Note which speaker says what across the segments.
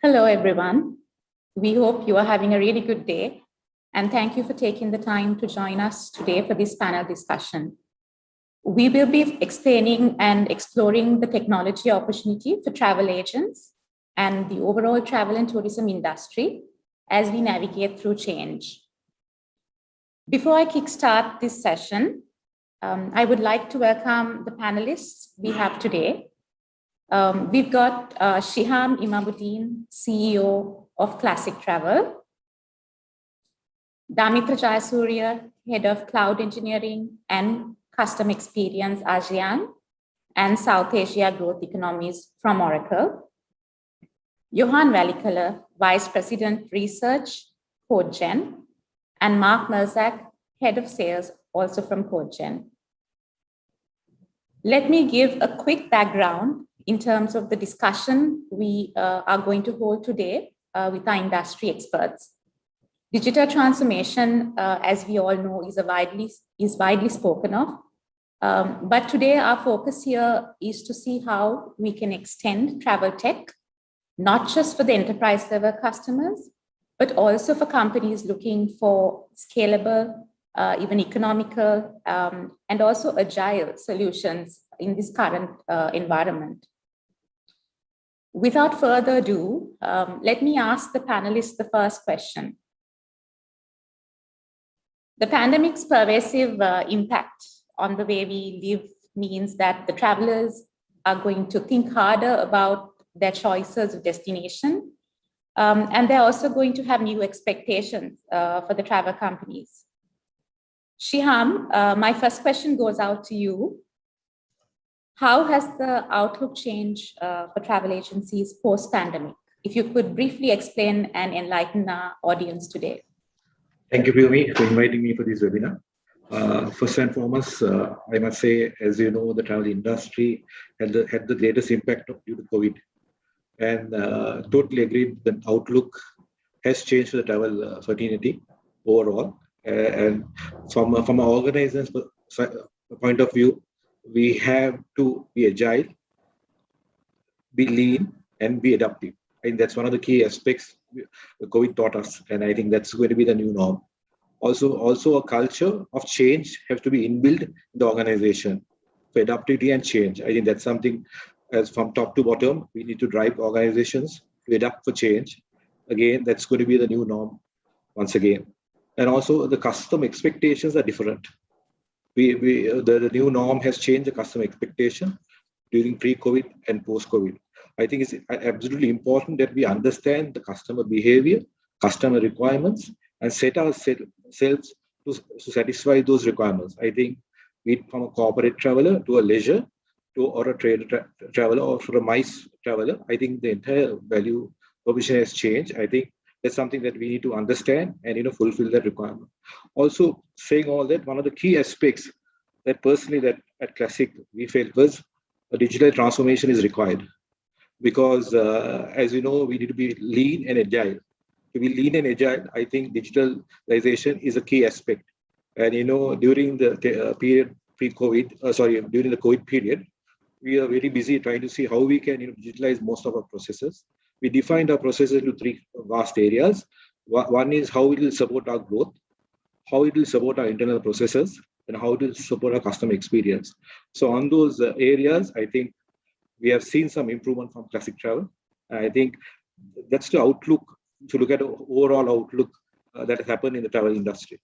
Speaker 1: Hello, everyone. We hope you are having a really good day, and thank you for taking the time to join us today for this panel discussion. We will be explaining and exploring the technology opportunity for travel agents and the overall travel and tourism industry as we navigate through change. Before I kickstart this session, I would like to welcome the panelists we have today. We've got Shiham Imamuddin, CEO of Classic Travel, Damitra Jayasuriya, Head of Cloud Engineering and Custom Experience ASEAN and South Asia Growth Economies from Oracle, Johan Valikala, Vice President Research, CodeGen, and Mark Melzak, Head of Sales, also from CodeGen. Let me give a quick background in terms of the discussion we are going to hold today with our industry experts. Digital transformation, as we all know, is widely spoken of. But today our focus here is to see how we can extend travel tech, not just for the enterprise level customers, but also for companies looking for scalable, even economical, and also agile solutions in this current environment. Without further ado, let me ask the panelists the first question. The pandemic's pervasive impact on the way we live means that the travelers are going to think harder about their choices of destination, and they're also going to have new expectations for the travel companies. Shiham, my first question goes out to you. How has the outlook changed for travel agencies post-pandemic? If you could briefly explain and enlighten our audience today.
Speaker 2: Thank you, Piyumi, for inviting me for this webinar. First and foremost, I must say, as you know, the travel industry had the greatest impact due to COVID. And totally agree, the outlook has changed for the travel fraternity overall. And from an organization's point of view, we have to be agile, be lean, and be adaptive. And that's one of the key aspects COVID taught us. And I think that's going to be the new norm. Also a culture of change has to be inbuilt in the organization for adaptivity and change. I think that's something as from top to bottom, we need to drive organizations to adapt for change. Again, that's going to be the new norm once again. And also the customer expectations are different. The new norm has changed the customer expectation during pre-COVID and post-COVID. I think it's absolutely important that we understand the customer behavior, customer requirements, and set ourselves to satisfy those requirements. I think from a corporate traveler to a leisure, or a trade traveler, or for a MICE traveler, I think the entire value proposition has changed. I think that's something that we need to understand and fulfill that requirement. Also, saying all that, one of the key aspects that personally that at Classic we felt was a digital transformation is required. Because as you know, we need to be lean and agile. To be lean and agile, I think digitalization is a key aspect. And during the period pre-COVID, during the COVID period, we are very busy trying to see how we can digitalize most of our processes. We defined our processes into three vast areas. One is how it will support our growth, how it will support our internal processes, and how it will support our customer experience. So on those areas, I think we have seen some improvement from Classic Travel. I think that's the outlook, to look at the overall outlook that has happened in the travel industry.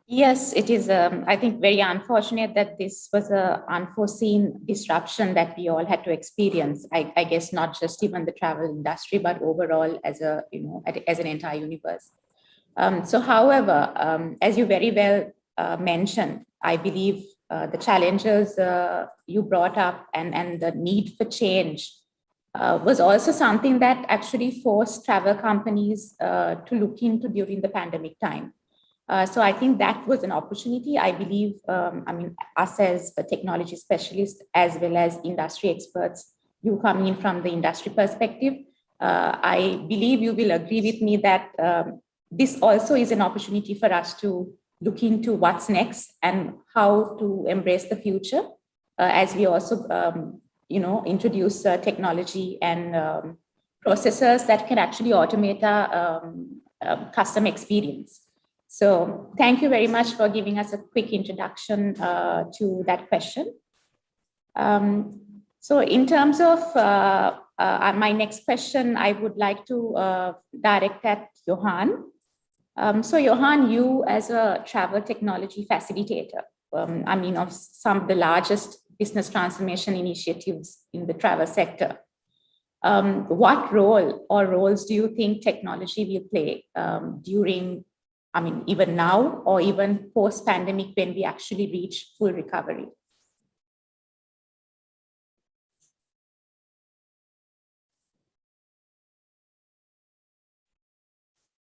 Speaker 1: Yes, it is, I think, very unfortunate that this was an unforeseen disruption that we all had to experience. I guess not just even the travel industry, but overall as as an entire universe. However, as you very well mentioned, I believe the challenges you brought up and the need for change was also something that actually forced travel companies to look into during the pandemic time. So I think that was an opportunity. I believe, us as a technology specialist, as well as industry experts, you coming in from the industry perspective, I believe you will agree with me that this also is an opportunity for us to look into what's next and how to embrace the future, as we also introduce technology and processors that can actually automate our customer experience. So thank you very much for giving us a quick introduction to that question. So in terms of my next question, I would like to direct at Johan. So Johan, you as a travel technology facilitator, of some of the largest business transformation initiatives in the travel sector, what role or roles do you think technology will play during, even now or even post-pandemic when we actually reach full recovery?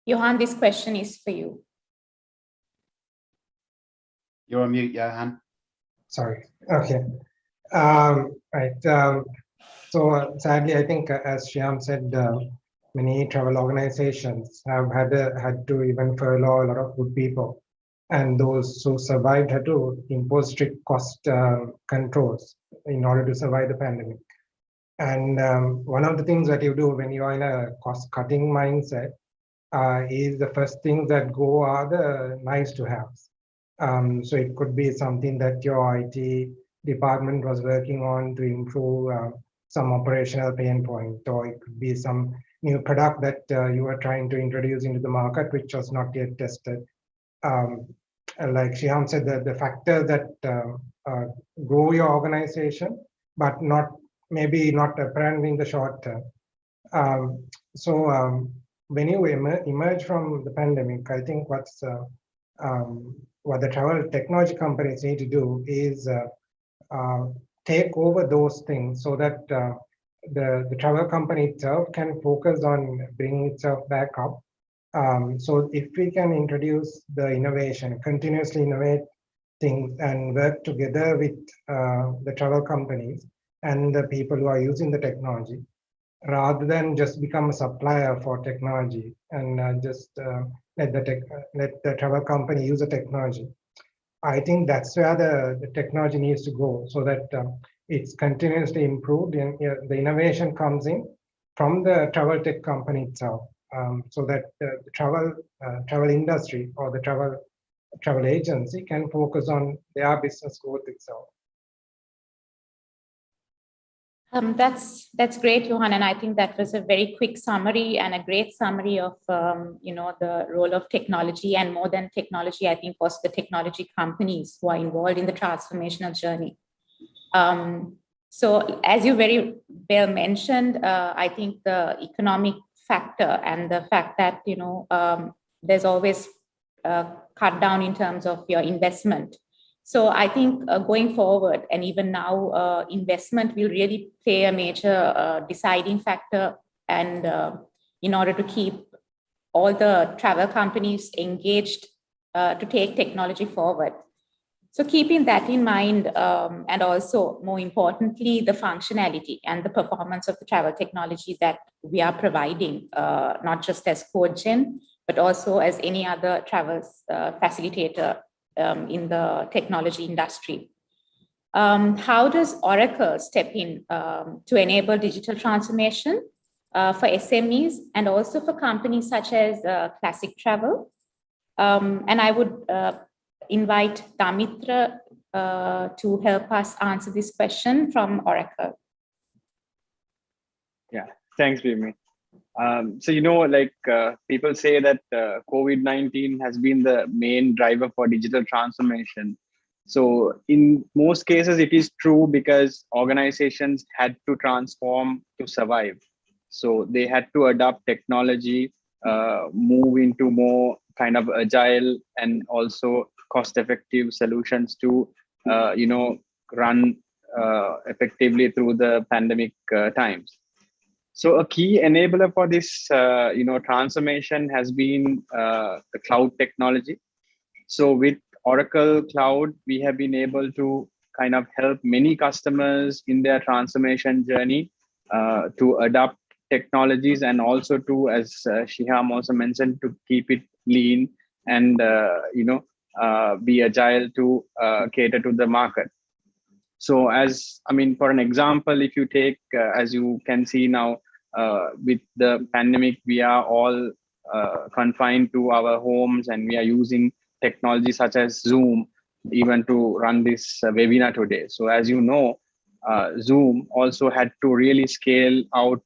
Speaker 1: Johan, this question is for you.
Speaker 3: You're on mute, Johan.
Speaker 4: Sorry. Okay. Right. So sadly, I think as Shyam said, many travel organizations have had to even furlough a lot of good people, and those who survived had to impose strict cost controls in order to survive the pandemic. And one of the things that you do when you are in a cost-cutting mindset is the first things that go are the nice to haves. So it could be something that your IT department was working on to improve some operational pain point, or it could be some new product that you were trying to introduce into the market, which was not yet tested. Like Shyam said, the factors that grow your organization, but maybe not apparent in the short term. When you emerge from the pandemic, I think what the travel technology companies need to do is take over those things so that the travel company itself can focus on bringing itself back up. So if we can introduce the innovation, continuously innovate things and work together with the travel companies and the people who are using the technology, rather than just become a supplier for technology and just let the travel company use the technology. I think that's where the technology needs to go, so that it's continuously improved and the innovation comes in from the travel tech company itself, so that the travel industry or the travel agency can focus on their business growth itself.
Speaker 1: That's great, Johan, and I think that was a very quick summary and a great summary of the role of technology, and more than technology, I think also the technology companies who are involved in the transformational journey. So as you very well mentioned, I think the economic factor and the fact that there's always cut down in terms of your investment. So I think going forward, and even now, investment will really play a major deciding factor, and in order to keep all the travel companies engaged to take technology forward. So keeping that in mind, and also more importantly, the functionality and the performance of the travel technology that we are providing, not just as CodeGen, but also as any other travel facilitator in the technology industry. How does Oracle step in to enable digital transformation for SMEs and also for companies such as Classic Travel? And I would invite Damitra to help us answer this question from Oracle.
Speaker 5: Yeah, thanks, Bhumi. So, people say that COVID-19 has been the main driver for digital transformation. So in most cases, it is true because organizations had to transform to survive. So they had to adopt technology, move into more kind of agile and also cost-effective solutions to, run effectively through the pandemic times. So a key enabler for this, transformation has been the cloud technology. So with Oracle Cloud, we have been able to kind of help many customers in their transformation journey to adopt technologies, and also to, as Shyam also mentioned, to keep it lean and be agile to cater to the market. So for an example, if you take, as you can see now, with the pandemic, we are all confined to our homes, and we are using technology such as Zoom even to run this webinar today. So as you know, Zoom also had to really scale out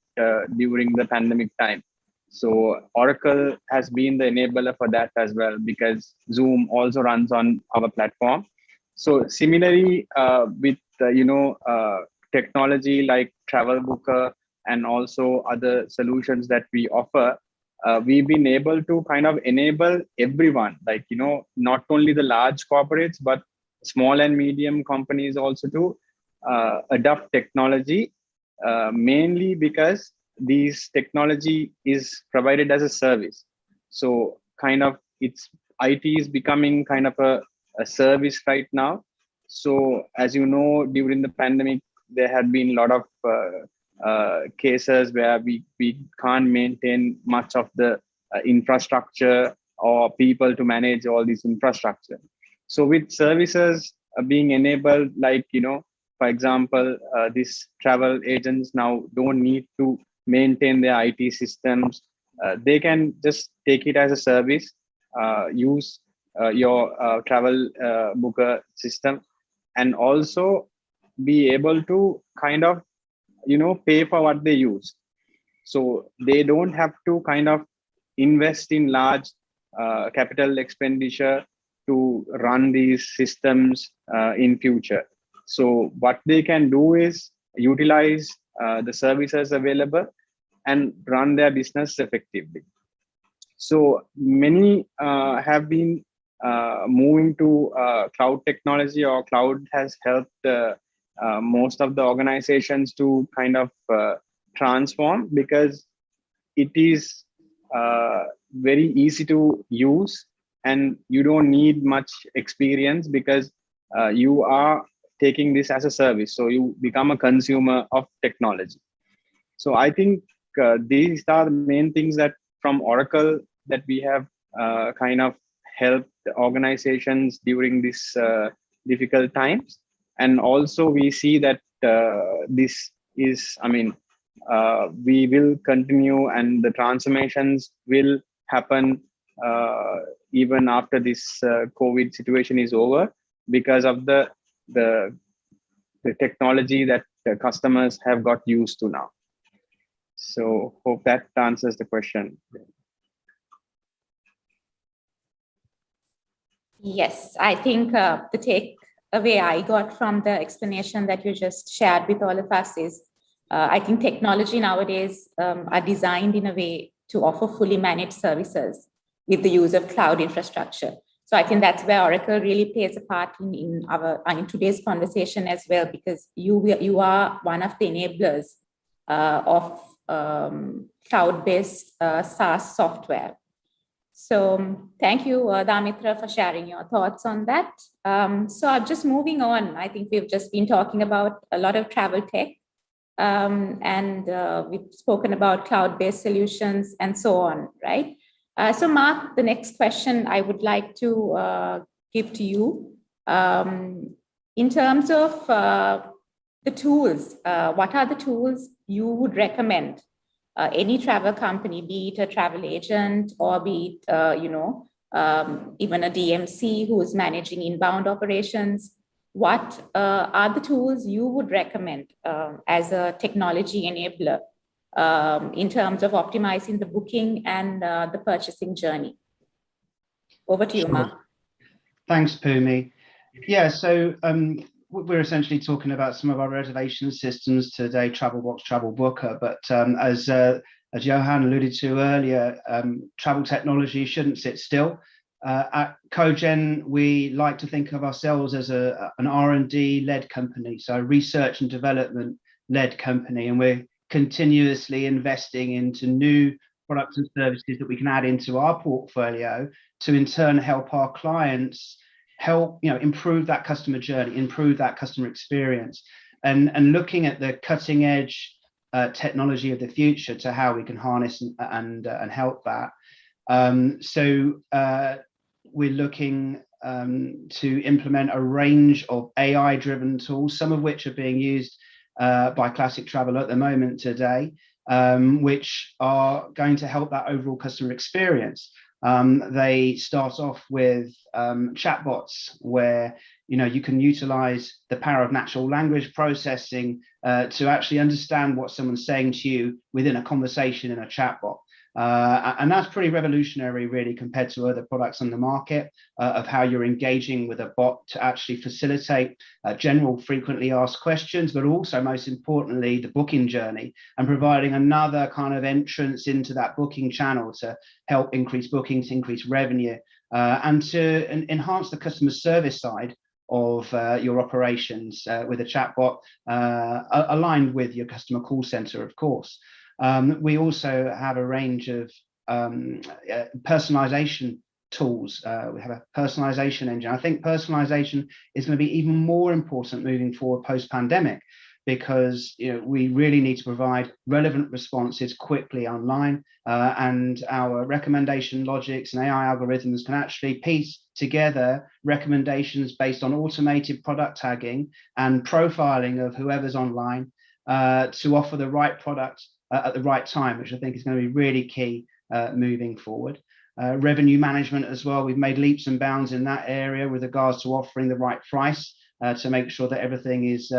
Speaker 5: during the pandemic time. So Oracle has been the enabler for that as well, because Zoom also runs on our platform. So similarly, with technology like Travel Booker and also other solutions that we offer, we've been able to kind of enable everyone, like, not only the large corporates, but small and medium companies also to adopt technology, mainly because these technology is provided as a service. So kind of IT is becoming kind of a service right now. So as you know, during the pandemic, there had been a lot of cases where we can't maintain much of the infrastructure or people to manage all this infrastructure. So with services being enabled, like, for example, these travel agents now don't need to maintain their IT systems. They can just take it as a service, use your travel booker system, and also be able to kind of, pay for what they use. So they don't have to kind of invest in large capital expenditure to run these systems in future. So what they can do is utilize the services available and run their business effectively. So many have been moving to cloud technology, or cloud has helped most of the organizations to kind of transform, because it is very easy to use, and you don't need much experience, because you are taking this as a service. So you become a consumer of technology. So I think these are the main things that from Oracle that we have kind of helped organizations during this difficult times. And also we see that this is, we will continue, and the transformations will happen even after this COVID situation is over, because of the technology that the customers have got used to now. So hope that answers the question.
Speaker 1: Yes, I think the takeaway I got from the explanation that you just shared with all of us is, I think technology nowadays are designed in a way to offer fully managed services with the use of cloud infrastructure. So I think that's where Oracle really plays a part in today's conversation as well, because you are one of the enablers of cloud-based SaaS software. So thank you, Damitra, for sharing your thoughts on that. So just moving on, I think we've just been talking about a lot of travel tech, and we've spoken about cloud-based solutions and so on, right? So Mark, the next question I would like to give to you, in terms of the tools, what are the tools you would recommend any travel company, be it a travel agent or be it, even a DMC who is managing inbound operations? What are the tools you would recommend as a technology enabler in terms of optimizing the booking and the purchasing journey? Over to you, Mark.
Speaker 3: Thanks, Pumi. Yeah, so we're essentially talking about some of our reservation systems today, Travelbox, Travel Booker, but as Johan alluded to earlier, travel technology shouldn't sit still. At Cogen, we like to think of ourselves as an R&D led company, so a research and development led company, and we're continuously investing into new products and services that we can add into our portfolio to in turn help our clients improve that customer journey, improve that customer experience, and looking at the cutting edge technology of the future to how we can harness and help that. So we're looking to implement a range of AI-driven tools, some of which are being used by Classic Travel at the moment today, which are going to help that overall customer experience. They start off with chatbots where you can utilize the power of natural language processing to actually understand what someone's saying to you within a conversation in a chatbot. And that's pretty revolutionary, really, compared to other products on the market of how you're engaging with a bot to actually facilitate general frequently asked questions, but also, most importantly, the booking journey and providing another kind of entrance into that booking channel to help increase bookings, increase revenue, and to enhance the customer service side of your operations with a chatbot aligned with your customer call center, of course. We also have a range of personalization tools. We have a personalization engine. I think personalization is going to be even more important moving forward post-pandemic, because we really need to provide relevant responses quickly online, and our recommendation logics and AI algorithms can actually piece together recommendations based on automated product tagging and profiling of whoever's online to offer the right product at the right time, which I think is going to be really key moving forward. Revenue management as well. We've made leaps and bounds in that area with regards to offering the right price to make sure that everything is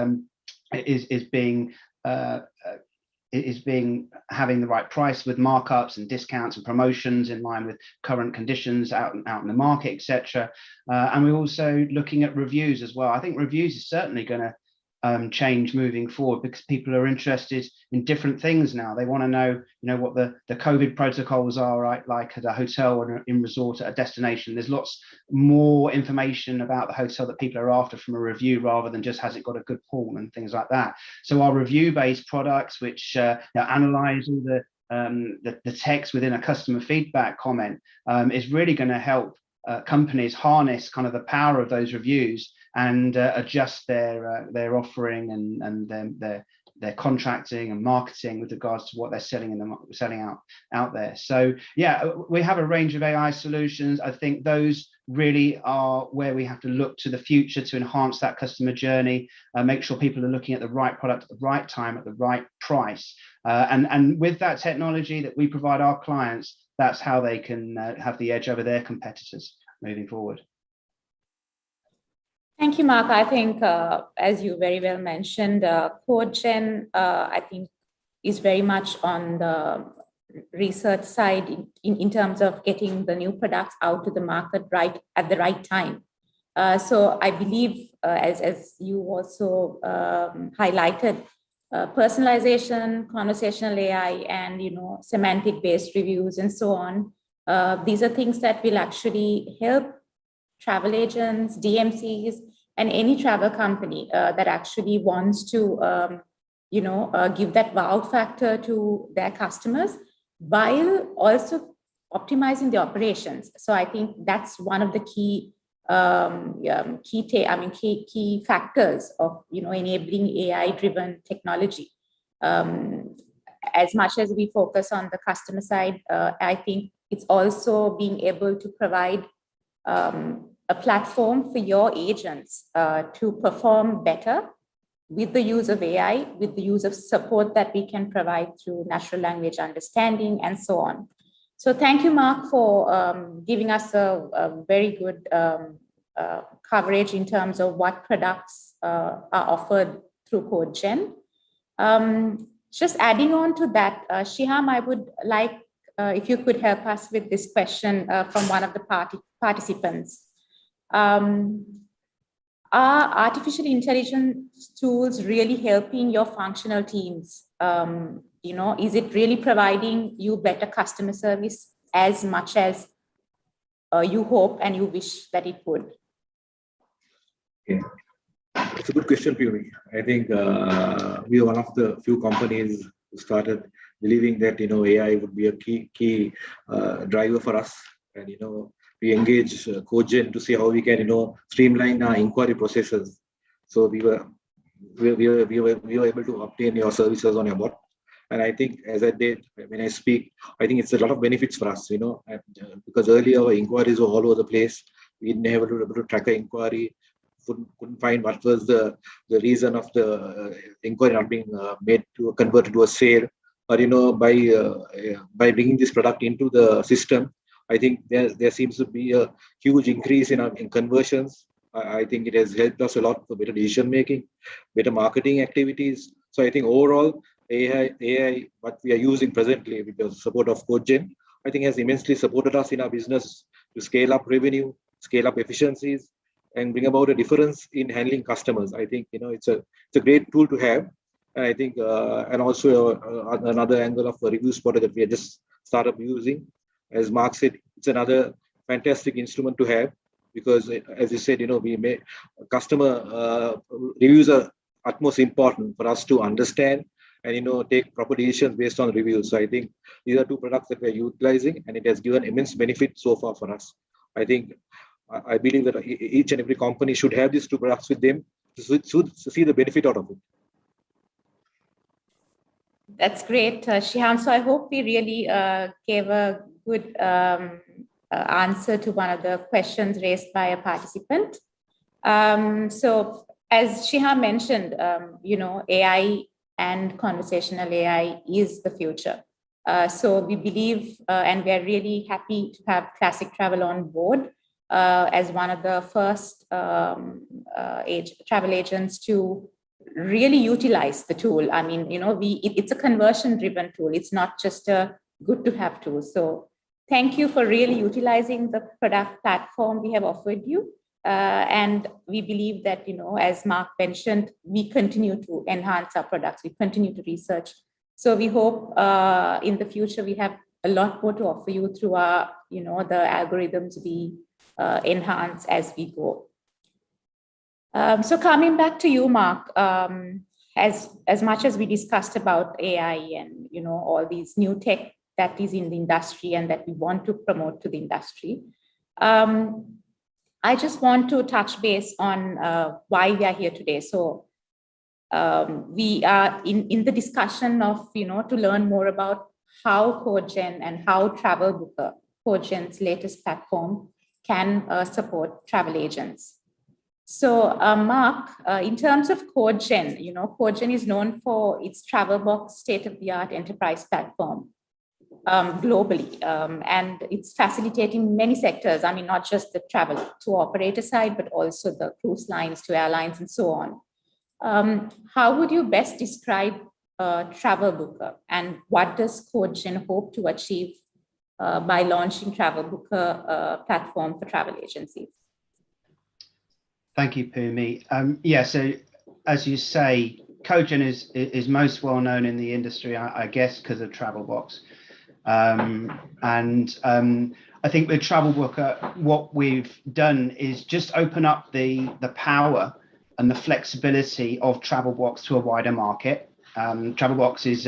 Speaker 3: having the right price with markups and discounts and promotions in line with current conditions out in the market, etc. And we're also looking at reviews as well. I think reviews is certainly going to change moving forward, because people are interested in different things now. They want to know, what the COVID protocols are, right? Like at a hotel or in resort at a destination. There's lots more information about the hotel that people are after from a review, rather than just has it got a good pool and things like that. So our review-based products, which analyze all the text within a customer feedback comment, is really going to help companies harness kind of the power of those reviews and adjust their offering and their contracting and marketing with regards to what they're selling out there. So yeah, we have a range of AI solutions. I think those really are where we have to look to the future to enhance that customer journey, make sure people are looking at the right product at the right time at the right price, and with that technology that we provide our clients, that's how they can have the edge over their competitors moving forward.
Speaker 1: Thank you, Mark. I think, as you very well mentioned, CodeGen, I think, is very much on the research side in terms of getting the new products out to the market right at the right time. So I believe, as you also highlighted, personalization, conversational AI, and semantic-based reviews and so on. These are things that will actually help travel agents, DMCs, and any travel company that actually wants to, give that wow factor to their customers while also optimizing the operations. So I think that's one of the key factors of enabling AI-driven technology. As much as we focus on the customer side, I think it's also being able to provide a platform for your agents to perform better with the use of AI, with the use of support that we can provide through natural language understanding and so on. So thank you, Mark, for giving us a very good coverage in terms of what products are offered through CodeGen. Just adding on to that, Shiham, I would like if you could help us with this question from one of the participants. Are artificial intelligence tools really helping your functional teams? Is it really providing you better customer service as much as you hope and you wish that it would?
Speaker 2: Okay. It's a good question, Pumi. I think we are one of the few companies who started believing that AI would be a key driver for us, and we engage CodeGen to see how we can streamline our inquiry processes. So we were able to obtain your services on your bot, and I think as I did when I speak, I think it's a lot of benefits for us, because earlier our inquiries were all over the place. We didn't have able to track an inquiry. Couldn't find what was the reason of the inquiry not being made to converted to a sale. Or by bringing this product into the system, I think there seems to be a huge increase in conversions. I think it has helped us a lot for better decision making, better marketing activities. So I think overall AI what we are using presently with the support of CodeGen, I think has immensely supported us in our business to scale up revenue, scale up efficiencies, and bring about a difference in handling customers. I think it's a great tool to have. And I think and also another angle of a review spotter that we have just started using. As Mark said, it's another fantastic instrument to have because, as you said, we may customer reviews are utmost important for us to understand and take proper decisions based on reviews. So I think these are two products that we're utilizing, and it has given immense benefit so far for us. I believe that each and every company should have these two products with them to see the benefit out of it.
Speaker 1: That's great, Shiham. So I hope we really gave a good answer to one of the questions raised by a participant. So as Shiham mentioned, AI and conversational AI is the future. So we believe, and we are really happy to have Classic Travel on board as one of the first travel agents to really utilize the tool. I mean, it's a conversion-driven tool. It's not just a good-to-have tool. So thank you for really utilizing the product platform we have offered you. And we believe that, as Mark mentioned, we continue to enhance our products. We continue to research. So we hope in the future we have a lot more to offer you through our, the algorithms we enhance as we go. So coming back to you, Mark, as much as we discussed about AI and all these new tech that is in the industry and that we want to promote to the industry, I just want to touch base on why we are here today. So we are in the discussion of to learn more about how CodeGen and how Travel Booker, CodeGen's latest platform, can support travel agents. So, Mark, in terms of CodeGen, CodeGen is known for its TravelBox state-of-the-art enterprise platform globally, and it's facilitating many sectors. I mean, not just the travel to operator side, but also the cruise lines to airlines and so on. How would you best describe Travel Booker, and what does CodeGen hope to achieve by launching Travel Booker platform for travel agencies?
Speaker 3: Thank you, Phumi. So as you say, CodeGen is most well known in the industry, I guess, because of TravelBox. I think with Travel Booker, what we've done is just open up the power and the flexibility of TravelBox to a wider market. TravelBox is,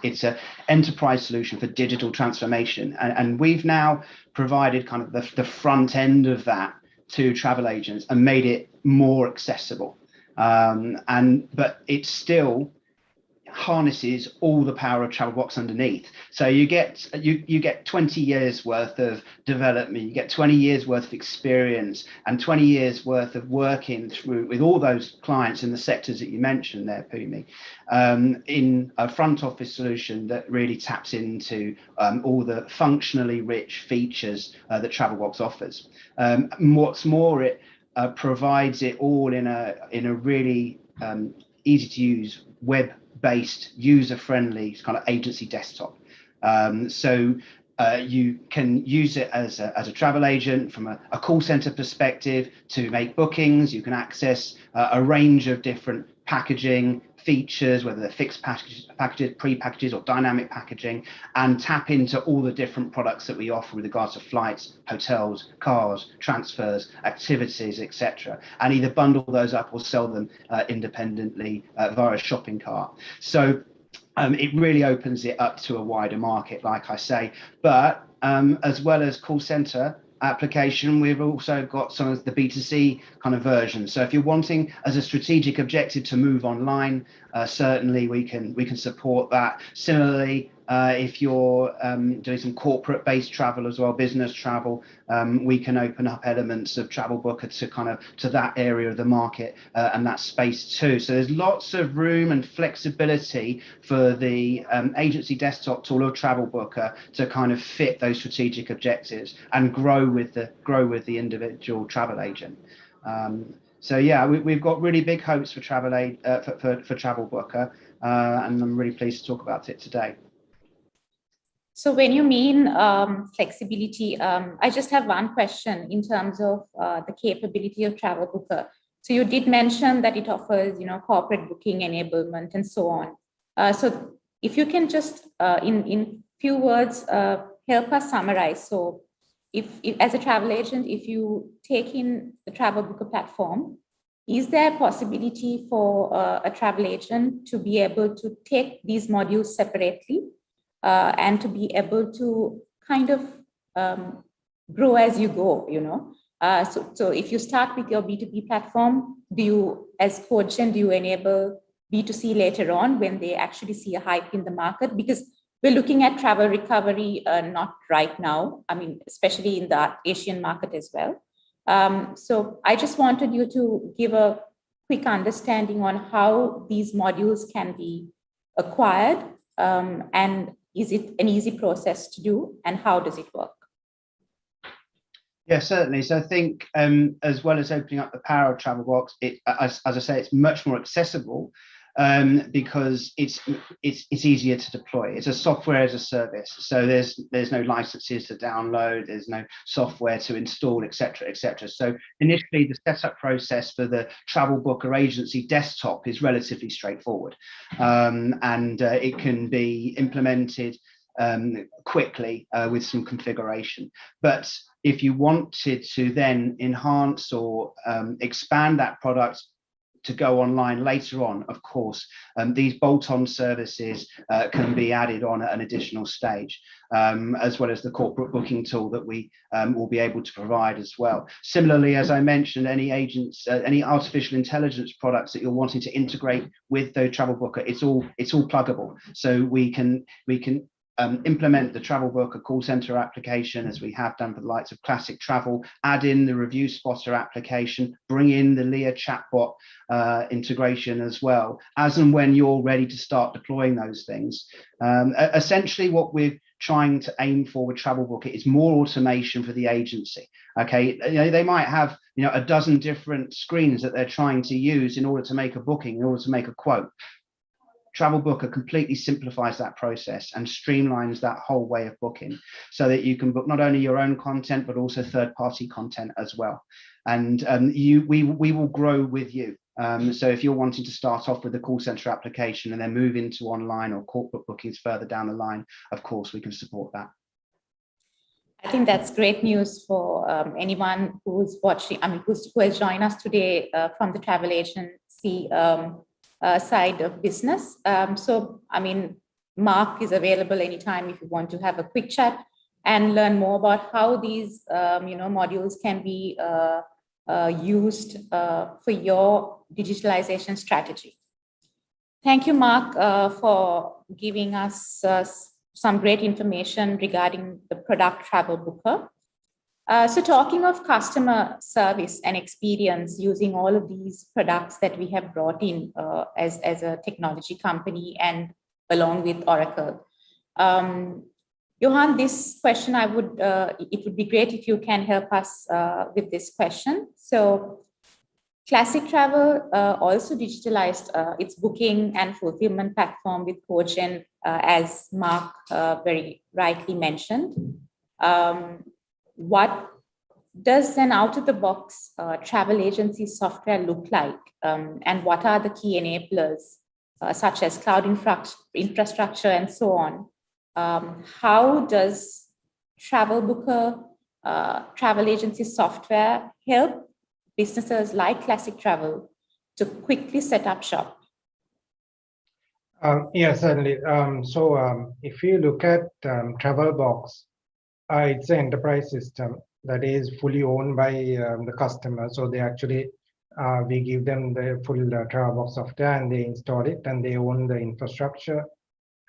Speaker 3: it's an enterprise solution for digital transformation, and we've now provided kind of the front end of that to travel agents and made it more accessible. But it still harnesses all the power of TravelBox underneath. So you get 20 years worth of development, you get 20 years worth of experience, and 20 years worth of working through with all those clients in the sectors that you mentioned there, Phumi, in a front office solution that really taps into all the functionally rich features that TravelBox offers. What's more, it provides it all in a really easy to use web-based, user-friendly kind of agency desktop. So you can use it as a travel agent from a call center perspective to make bookings. You can access a range of different packaging features, whether they're fixed packages, pre-packages, or dynamic packaging, and tap into all the different products that we offer with regards to flights, hotels, cars, transfers, activities, etc., and either bundle those up or sell them independently via a shopping cart. So it really opens it up to a wider market, like I say. But as well as call center application, we've also got some of the B2C kind of version. So if you're wanting as a strategic objective to move online, certainly we can support that. Similarly, If you're doing some corporate-based travel as well, business travel, we can open up elements of Travel Booker to that area of the market and that space too. So there's lots of room and flexibility for the agency desktop tool of Travel Booker to kind of fit those strategic objectives and grow with the individual travel agent. So yeah, we've got really big hopes for for Travel Booker, and I'm really pleased to talk about it today.
Speaker 1: So when you mean flexibility, I just have one question in terms of the capability of Travel Booker. So you did mention that it offers, corporate booking enablement and so on. So if you can just, in few words, help us summarize. So if as a travel agent, if you take in the Travel Booker platform, is there a possibility for a travel agent to be able to take these modules separately and to be able to kind of grow as you go, So if you start with your B2B platform, as CodeGen, do you enable B2C later on when they actually see a hype in the market? Because we're looking at travel recovery, not right now. I mean, especially in the Asian market as well. So I just wanted you to give a quick understanding on how these modules can be acquired, and is it an easy process to do, and how does it work?
Speaker 3: Yeah, certainly. So I think as well as opening up the power of TravelBox, as I say, it's much more accessible because it's easier to deploy. It's a software as a service, so there's no licenses to download, there's no software to install, etc., etc. So initially, the setup process for the Travel Booker agency desktop is relatively straightforward, and it can be implemented quickly with some configuration. But if you wanted to then enhance or expand that product to go online later on, of course, these bolt-on services can be added on at an additional stage, as well as the corporate booking tool that we will be able to provide as well. Similarly, as I mentioned, any agents, any artificial intelligence products that you're wanting to integrate with the Travel Booker, it's all pluggable. So we can implement the Travel Booker call center application, as we have done for the likes of Classic Travel, add in the Review Spotter application, bring in the Leah chatbot integration as well, as and when you're ready to start deploying those things. Essentially, what we're trying to aim for with Travel Booker is more automation for the agency. Okay, they might have a dozen different screens that they're trying to use in order to make a booking, in order to make a quote. Travel Booker completely simplifies that process and streamlines that whole way of booking, so that you can book not only your own content but also third-party content as well. And we will grow with you. So if you're wanting to start off with the call center application and then move into online or corporate bookings further down the line, of course we can support that.
Speaker 1: I think that's great news for anyone who's watching. I mean, who has joined us today from the travel agency side of business. So, I mean, Mark is available anytime if you want to have a quick chat and learn more about how these, modules can be used for your digitalization strategy. Thank you, Mark, for giving us some great information regarding the product Travel Booker. So talking of customer service and experience using all of these products that we have brought in as a technology company and along with Oracle. Johan, this question it would be great if you can help us with this question. So Classic Travel also digitalized its booking and fulfillment platform with CodeGen, as Mark very rightly mentioned. What does an out-of-the-box travel agency software look like? And what are the key enablers, such as cloud infrastructure and so on? How does Travel Booker travel agency software help businesses like Classic Travel to quickly set up shop?
Speaker 4: Yeah, certainly. So if you look at TravelBox, it's an enterprise system that is fully owned by the customer. So they actually, we give them the full TravelBox software and they install it and they own the infrastructure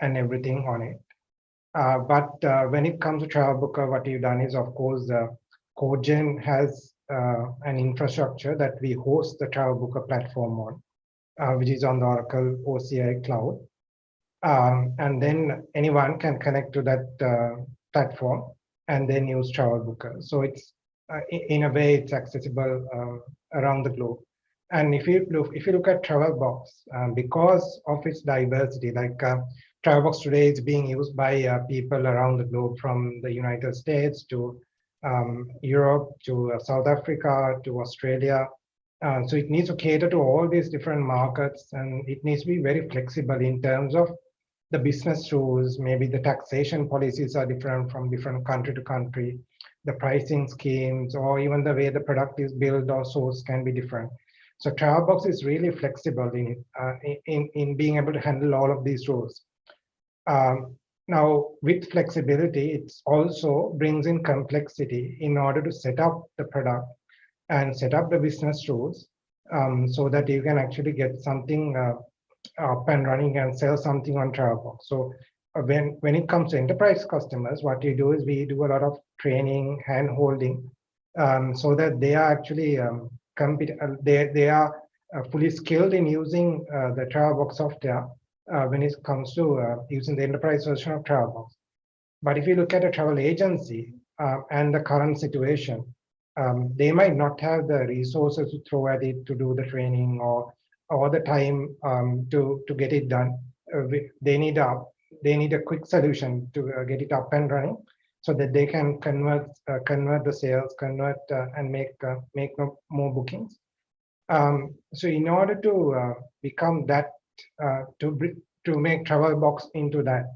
Speaker 4: and everything on it. But when it comes to Travel Booker, what we've done is, of course, CodeGen has an infrastructure that we host the Travel Booker platform on, which is on the Oracle OCI cloud. And then anyone can connect to that platform and then use Travel Booker. So it's in a way it's accessible around the globe. And if you look at TravelBox, because of its diversity, like TravelBox today is being used by people around the globe, from the United States to Europe to South Africa to Australia. So it needs to cater to all these different markets, and it needs to be very flexible in terms of the business rules. Maybe the taxation policies are different from different country to country. The pricing schemes, or even the way the product is built or sourced, can be different. So TravelBox is really flexible in being able to handle all of these rules. Now, with flexibility, it also brings in complexity in order to set up the product and set up the business rules, so that you can actually get something up and running and sell something on TravelBox. So when it comes to enterprise customers, what we do is we do a lot of training, hand holding, so that they are actually they are fully skilled in using the TravelBox software when it comes to using the enterprise version of TravelBox. But if you look at a travel agency and the current situation, they might not have the resources to throw at it to do the training, or the time to get it done. They need a quick solution to get it up and running, so that they can convert the sales, and make more bookings. So in order to become that, to make TravelBox into that,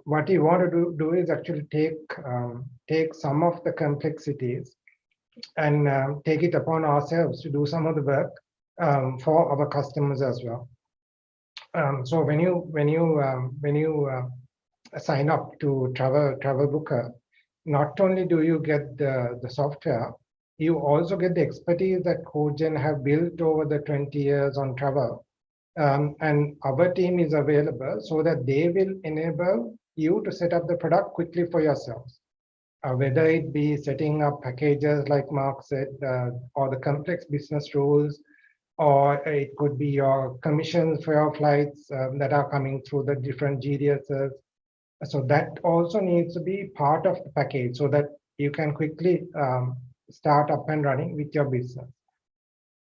Speaker 4: what we want to do is actually take some of the complexities and take it upon ourselves to do some of the work for our customers as well. So when you sign up to Travel Booker, not only do you get the software, you also get the expertise that CodeGen have built over the 20 years on travel. And our team is available so that they will enable you to set up the product quickly for yourselves. Whether it be setting up packages like Mark said, or the complex business rules, or it could be your commissions for your flights that are coming through the different GDSs. So that also needs to be part of the package, so that you can quickly start up and running with your business.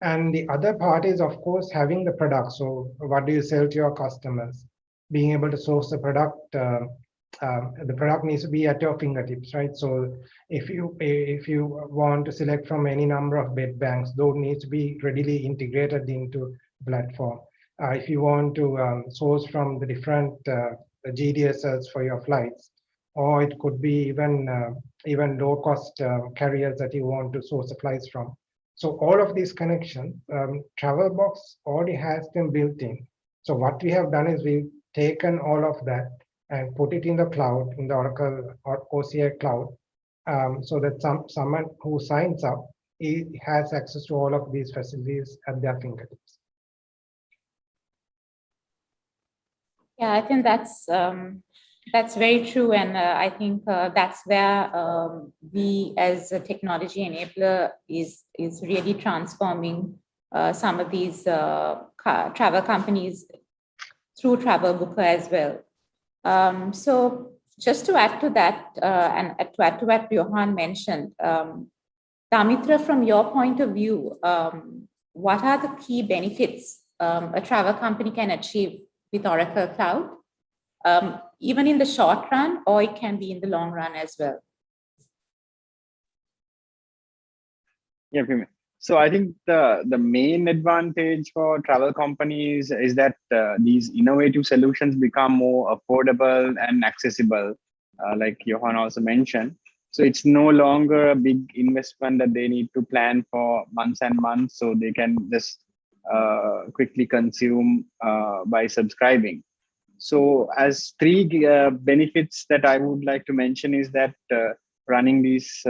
Speaker 4: And the other part is, of course, having the product. So what do you sell to your customers? Being able to source the product. The product needs to be at your fingertips, right? So if you want to select from any number of bed banks, those need to be readily integrated into the platform. If you want to source from the different GDSs for your flights, or it could be even low cost carriers that you want to source the flights from. So all of these connections, TravelBox already has them built in. So what we have done is we've taken all of that and put it in the cloud, in the Oracle or OCI cloud, so that someone who signs up, he has access to all of these facilities at their fingertips.
Speaker 1: Yeah, I think that's very true, and I think that's where we, as a technology enabler, is really transforming some of these travel companies through Travel Booker as well. So just to add to that, and to add to what Johan mentioned, Damitra, from your point of view, what are the key benefits a travel company can achieve with Oracle Cloud, even in the short run, or it can be in the long run as well?
Speaker 5: Yeah, so I think the main advantage for travel companies is that these innovative solutions become more affordable and accessible, like Johan also mentioned. So it's no longer a big investment that they need to plan for months and months, so they can just quickly consume by subscribing. So as three benefits that I would like to mention is that running these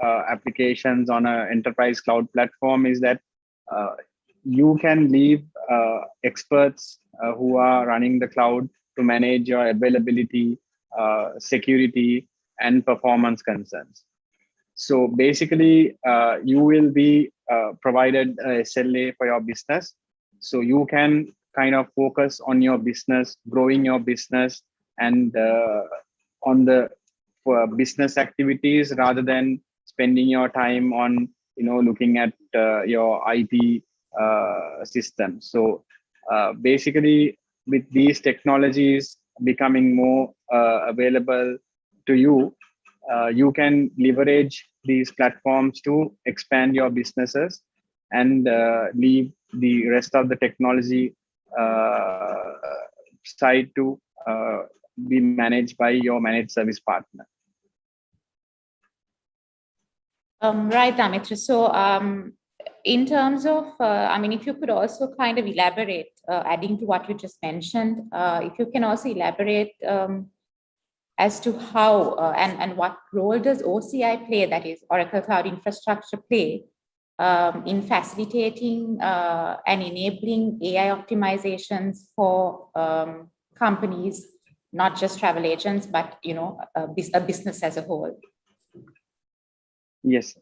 Speaker 5: applications on an enterprise cloud platform is that you can leave experts who are running the cloud to manage your availability, security, and performance concerns. So basically, you will be provided a SLA for your business. So you can kind of focus on your business, growing your business, and on the business activities rather than spending your time on looking at your IT system. So basically, with these technologies becoming more available to you, you can leverage these platforms to expand your businesses and leave the rest of the technology side to be managed by your managed service partner.
Speaker 1: Right, Amitra. So in terms of, if you could also kind of elaborate, adding to what you just mentioned, if you can also elaborate as to how and what role does OCI play, that is Oracle Cloud Infrastructure play, in facilitating and enabling AI optimizations for companies, not just travel agents, but a business as a whole.
Speaker 5: Yes.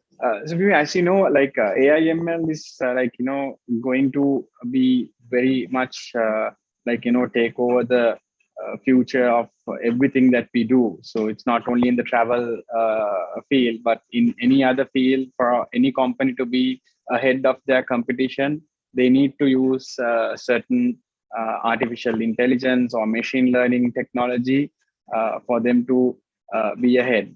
Speaker 5: So as you know, like AI/ML is going to be very much take over the future of everything that we do. So it's not only in the travel field, but in any other field. For any company to be ahead of their competition, they need to use certain artificial intelligence or machine learning technology for them to be ahead.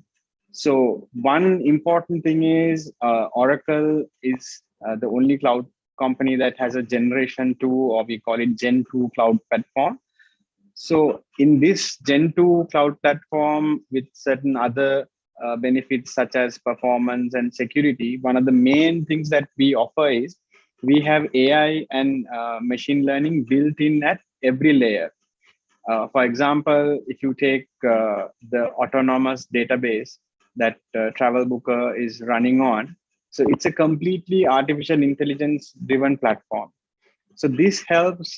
Speaker 5: So one important thing is Oracle is the only cloud company that has a generation 2, or we call it Gen 2 cloud platform. So in this Gen 2 cloud platform with certain other benefits such as performance and security, one of the main things that we offer is we have AI and machine learning built in at every layer. For example, if you take the autonomous database that Travel Booker is running on, so it's a completely artificial intelligence driven platform. So this helps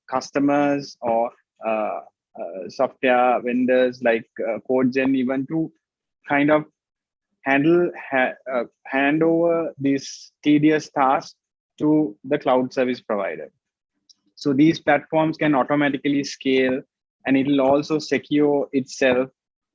Speaker 5: customers or software vendors like CodeGen even to kind of hand over these tedious tasks to the cloud service provider. So these platforms can automatically scale, and it will also secure itself.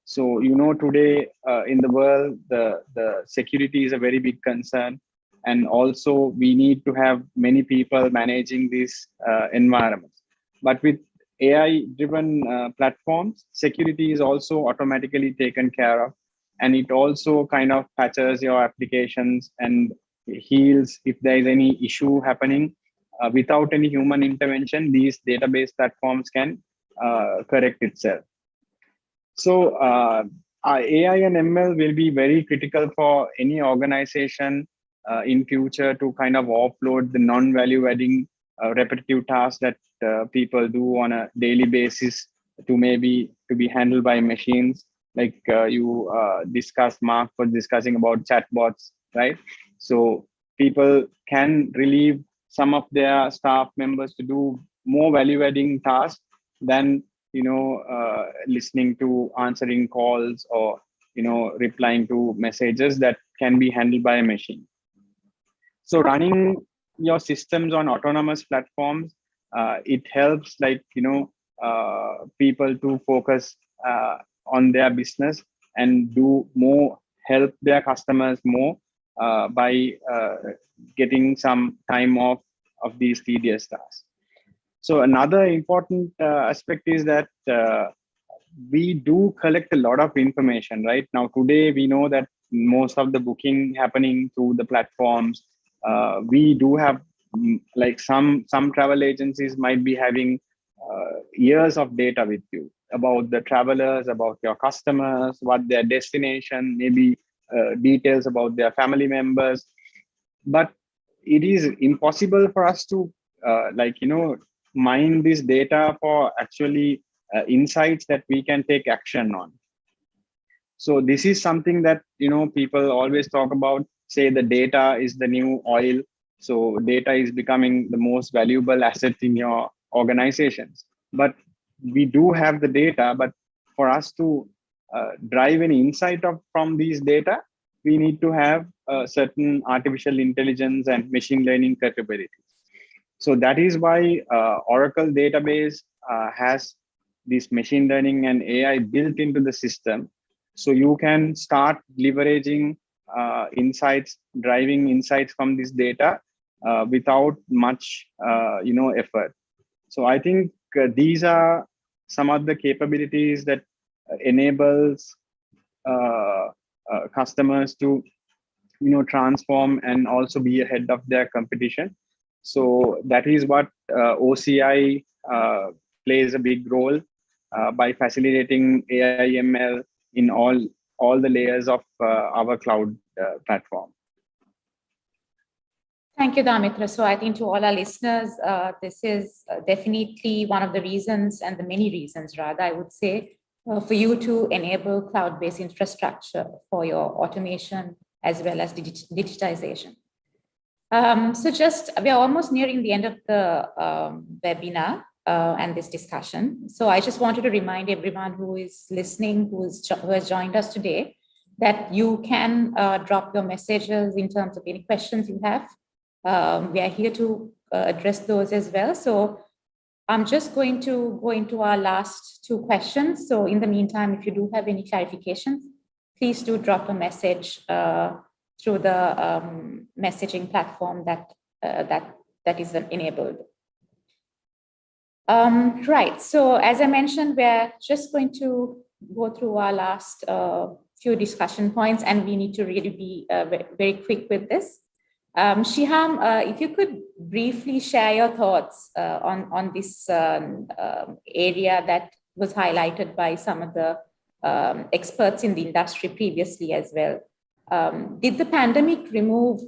Speaker 5: So today in the world, the security is a very big concern, and also we need to have many people managing these environments. But with AI-driven platforms, security is also automatically taken care of, and it also kind of patches your applications and heals if there is any issue happening. Without any human intervention, these database platforms can correct itself. So AI and ML will be very critical for any organization in future to kind of offload the non-value adding repetitive tasks that people do on a daily basis to be handled by machines. Like you discussed, Mark was discussing about chatbots, right? So people can relieve some of their staff members to do more value adding tasks than listening to answering calls or replying to messages that can be handled by a machine. So running your systems on autonomous platforms, it helps people to focus on their business and do more, help their customers more by getting some time off of these tedious tasks. So another important aspect is that we do collect a lot of information. Right now, today, we know that most of the booking happening through the platforms. We do have some travel agencies might be having years of data with you about the travelers, about your customers, what their destination, maybe details about their family members. But it is impossible for us to mine this data for actually insights that we can take action on. So this is something that people always talk about, say the data is the new oil. So data is becoming the most valuable asset in your organizations. But we do have the data, but for us to drive any insight from these data, we need to have certain artificial intelligence and machine learning capabilities. So that is why Oracle database has this machine learning and AI built into the system. So you can start leveraging insights, driving insights from this data without much effort. So I think these are some of the capabilities that enables customers to transform and also be ahead of their competition. So that is what OCI plays a big role by facilitating AI ML in all the layers of our cloud platform.
Speaker 1: Thank you, Dhamitra. So I think to all our listeners, this is definitely one of the reasons, and the many reasons rather, I would say, for you to enable cloud-based infrastructure for your automation as well as digitization. So we are almost nearing the end of the webinar and this discussion. So I just wanted to remind everyone who is listening, who has joined us today, that you can drop your messages in terms of any questions you have. We are here to address those as well. So I'm just going to go into our last two questions. So in the meantime, if you do have any clarifications, please do drop a message through the messaging platform that is enabled. Right, so as I mentioned, we're just going to go through our last few discussion points, and we need to really be very quick with this. Shiham, if you could briefly share your thoughts on this area that was highlighted by some of the experts in the industry previously as well. Did the pandemic remove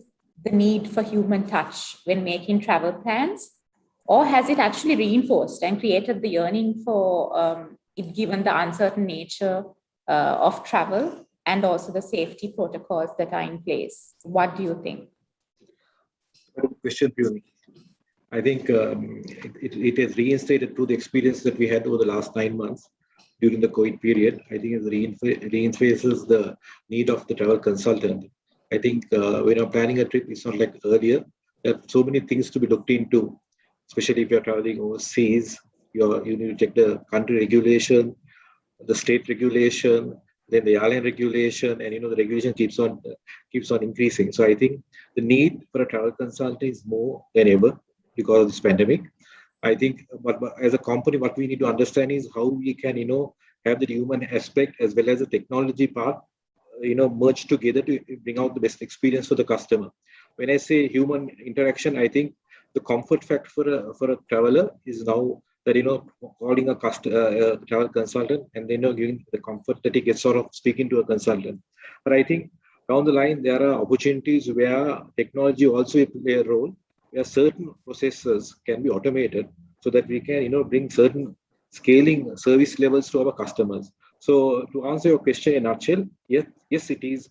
Speaker 1: the need for human touch when making travel plans, or has it actually reinforced and created the yearning for it, given the uncertain nature of travel and also the safety protocols that are in place? What do you think?
Speaker 2: Good question, Puni. I think it has reinstated to the experience that we had over the last 9 months during the COVID period. I think it reinforces the need of the travel consultant. I think when you're planning a trip, it's not like earlier. There are so many things to be looked into, especially if you're traveling overseas. You need to check the country regulation, the state regulation, then the airline regulation, and the regulation keeps on increasing. So I think the need for a travel consultant is more than ever because of this pandemic. I think, but as a company, what we need to understand is how we can, have the human aspect as well as the technology part, merge together to bring out the best experience for the customer. When I say human interaction, I think the comfort factor for a traveler is now that, calling a travel consultant and giving the comfort that he gets sort of speaking to a consultant. But I think down the line, there are opportunities where technology also play a role, where certain processes can be automated so that we can, bring certain scaling service levels to our customers. So to answer your question in a nutshell, yes, it is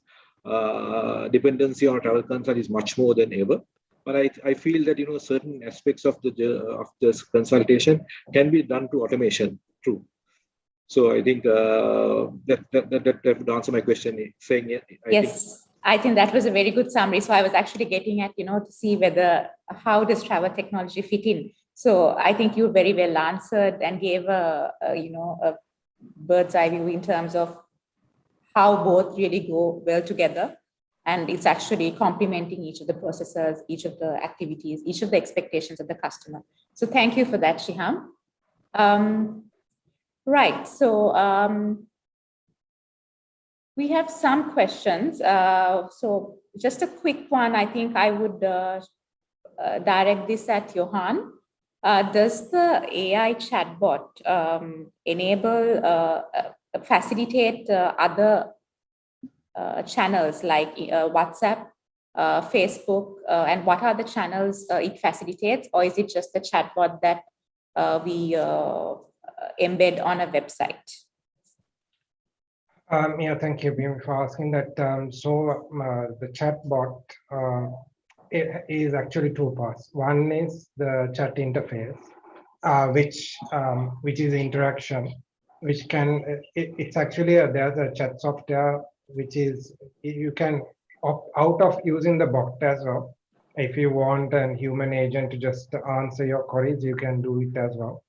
Speaker 2: dependency on travel consult is much more than ever. But I feel that certain aspects of this consultation can be done to automation. True. So I think that would answer my question. Saying
Speaker 1: yes, I think that was a very good summary. So I was actually getting at to see how does travel technology fit in. So I think you very well answered and gave a bird's eye view in terms of how both really go well together. And it's actually complementing each of the processes, each of the activities, each of the expectations of the customer. So thank you for that, Shiham. Right, so we have some questions. So just a quick one, I think I would direct this at Johan. Does the AI chatbot facilitate other channels like WhatsApp, Facebook, and what are the channels it facilitates, or is it just the chatbot that we embed on a website?
Speaker 4: Yeah, thank you, Bhim, for asking that. The chatbot is actually two parts. One is the chat interface, which is interaction, which can it's actually there's a chat software which is you can opt out of using the bot as well. If you want a human agent to just answer your queries, you can do it as well.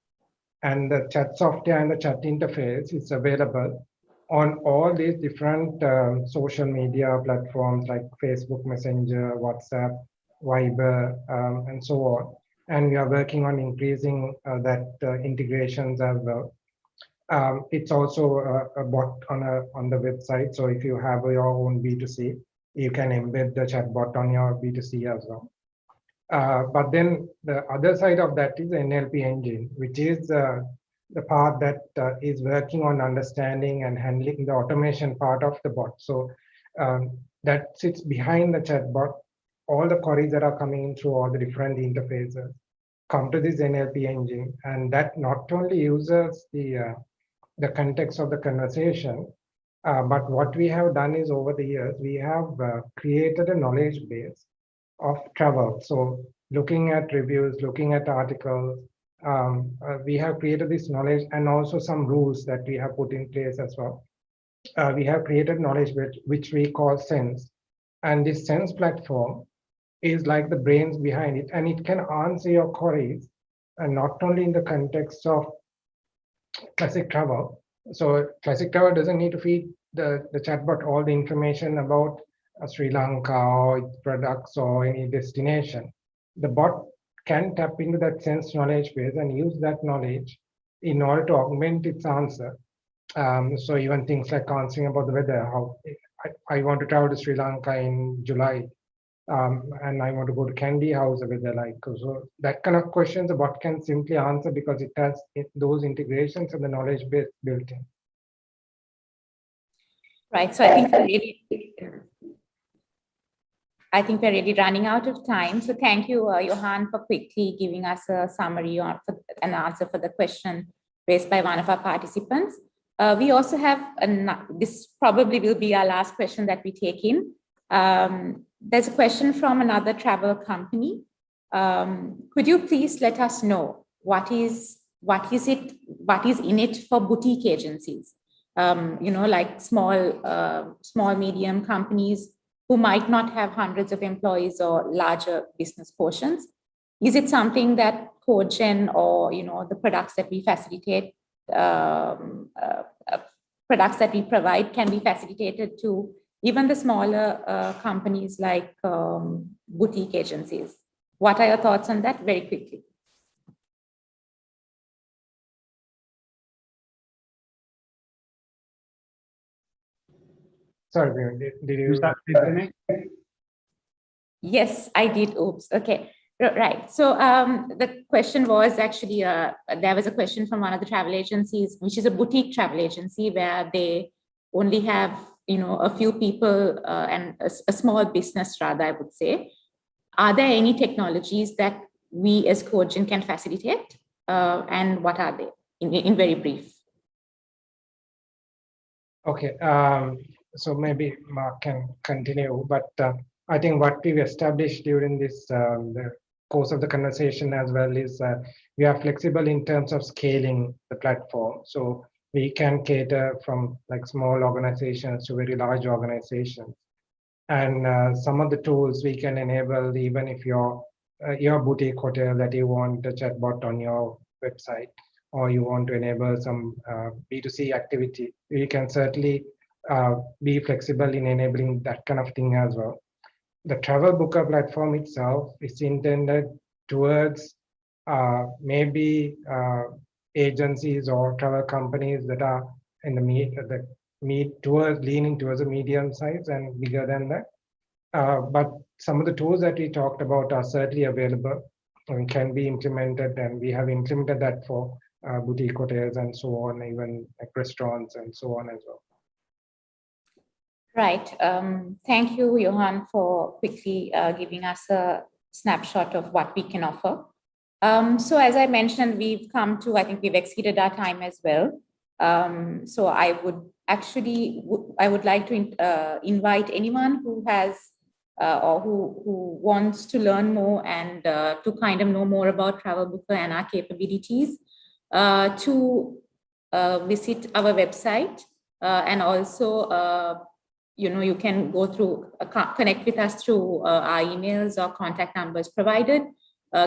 Speaker 4: And the chat software and the chat interface is available on all these different social media platforms like Facebook Messenger, WhatsApp, Viber, and so on. And we are working on increasing that integrations as well. It's also a bot on the website. So if you have your own B2C, you can embed the chatbot on your B2C as well. But then the other side of that is the NLP engine, which is the part that is working on understanding and handling the automation part of the bot. So that sits behind the chatbot. All the queries that are coming in through all the different interfaces come to this NLP engine, and that not only uses the context of the conversation, but what we have done is over the years we have created a knowledge base of travel. So looking at reviews, looking at articles, we have created this knowledge and also some rules that we have put in place as well. We have created knowledge which we call Sense. And this Sense platform is like the brains behind it, and it can answer your queries, and not only in the context of classic travel. So classic travel doesn't need to feed the chatbot all the information about Sri Lanka or its products or any destination. The bot can tap into that Sense knowledge base and use that knowledge in order to augment its answer. So even things like answering about the weather, how I want to travel to Sri Lanka in July, and I want to go to Kandy, how's the weather like? So that kind of questions the bot can simply answer because it has those integrations and the knowledge base built in.
Speaker 1: Right. So I think we're really running out of time. So thank you, Johan, for quickly giving us a summary or an answer for the question raised by one of our participants. We also have, this probably will be our last question that we take in. There's a question from another travel company. Could you please let us know what is in it for boutique agencies? Like small, medium companies who might not have hundreds of employees or larger business portions. Is it something that CodeGen or the products that we facilitate, products that we provide can be facilitated to even the smaller companies like boutique agencies? What are your thoughts on that very quickly?
Speaker 4: Sorry, did you?
Speaker 3: Was that for me?
Speaker 1: Yes, I did. Oops. Okay. Right. So the question was actually, there was a question from one of the travel agencies, which is a boutique travel agency where they only have, a few people and a small business rather, I would say. Are there any technologies that we as CodeGen can facilitate? And what are they in very brief?
Speaker 4: Okay. So maybe Mark can continue, but I think what we've established during this the course of the conversation as well is we are flexible in terms of scaling the platform. So we can cater from like small organizations to very large organizations. And some of the tools we can enable, even if you're your boutique hotel that you want a chatbot on your website, or you want to enable some B2C activity, we can certainly be flexible in enabling that kind of thing as well. The travel booker platform itself is intended towards maybe agencies or travel companies that are in the leaning towards a medium size and bigger than that. But some of the tools that we talked about are certainly available and can be implemented, and we have implemented that for boutique hotels and so on, even like restaurants and so on as well.
Speaker 1: Right. Thank you, Johan, for quickly giving us a snapshot of what we can offer. So as I mentioned, I think we've exceeded our time as well. So I would like to invite anyone who has or who wants to learn more and to kind of know more about Travel Booker and our capabilities, to visit our website, and also you can go through, connect with us through our emails or contact numbers provided.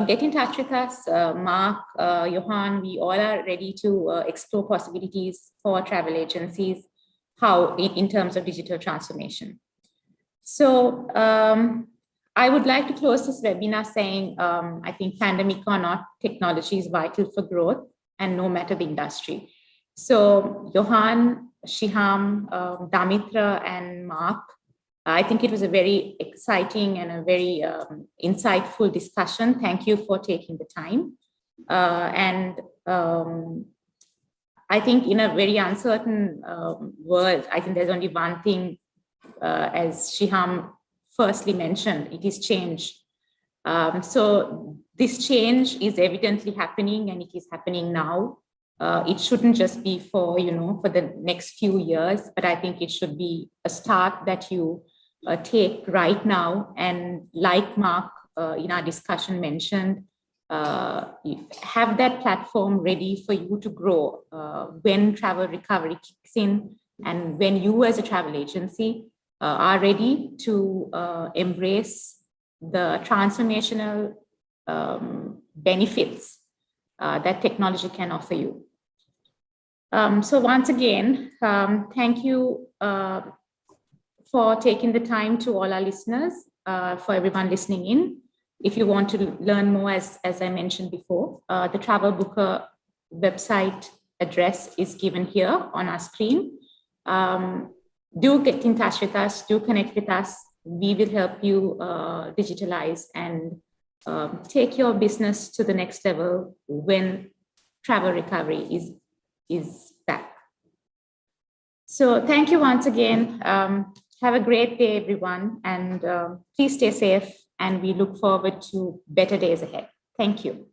Speaker 1: Get in touch with us, Mark, Johan, we all are ready to explore possibilities for travel agencies, how in terms of digital transformation. So I would like to close this webinar saying, I think pandemic or not, technology is vital for growth, and no matter the industry. So Johan, Shiham, Damitra, and Mark, I think it was a very exciting and a very insightful discussion. Thank you for taking the time. I think in a very uncertain world, I think there's only one thing, as Shiham firstly mentioned, it is change. So this change is evidently happening, and it is happening now. It shouldn't just be for, for the next few years, but I think it should be a start that you take right now. And like Mark in our discussion mentioned, have that platform ready for you to grow when travel recovery kicks in, and when you as a travel agency are ready to embrace the transformational benefits that technology can offer you. So once again, thank you for taking the time, to all our listeners, for everyone listening in. If you want to learn more, as I mentioned before, the Travel Booker website address is given here on our screen. Do get in touch with us, do connect with us. We will help you digitalize and take your business to the next level when travel recovery is back. So thank you once again. Have a great day, everyone, and please stay safe, and we look forward to better days ahead. Thank you.